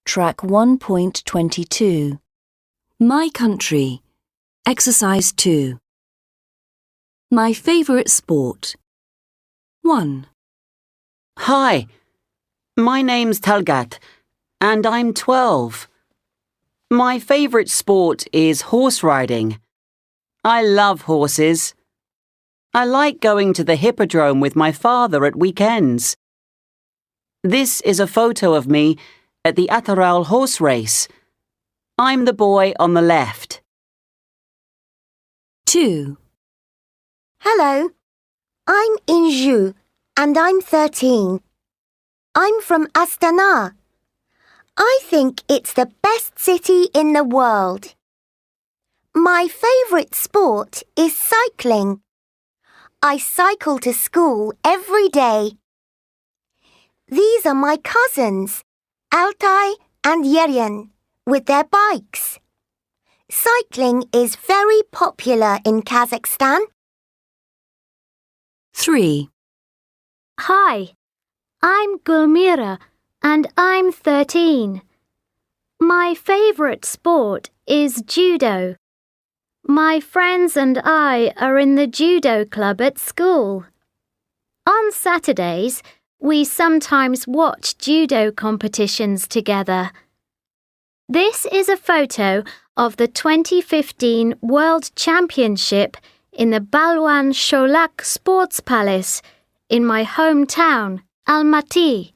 Track 1.22. My country. Exercise 2. My favorite sport. 1. Hi, my name's Talgat, and I'm 12. My favorite sport is horse riding. I love horses. I like going to the hippodrome with my father at weekends. This is a photo of me at the Atharal horse race. I'm the boy on the left. 2. Hello, I'm Inju and I'm 13. I'm from Astana. I think it's the best city in the world. My favourite sport is cycling. I cycle to school every day. These are my cousins, Altai and Yerian, with their bikes. Cycling is very popular in Kazakhstan. 3. Hi, I'm Gulmira and I'm 13. My favourite sport is judo. My friends and I are in the judo club at school. On Saturdays, we sometimes watch judo competitions together. This is a photo of the 2015 World Championship in the Balwan Sholak Sports Palace in my hometown, Almaty.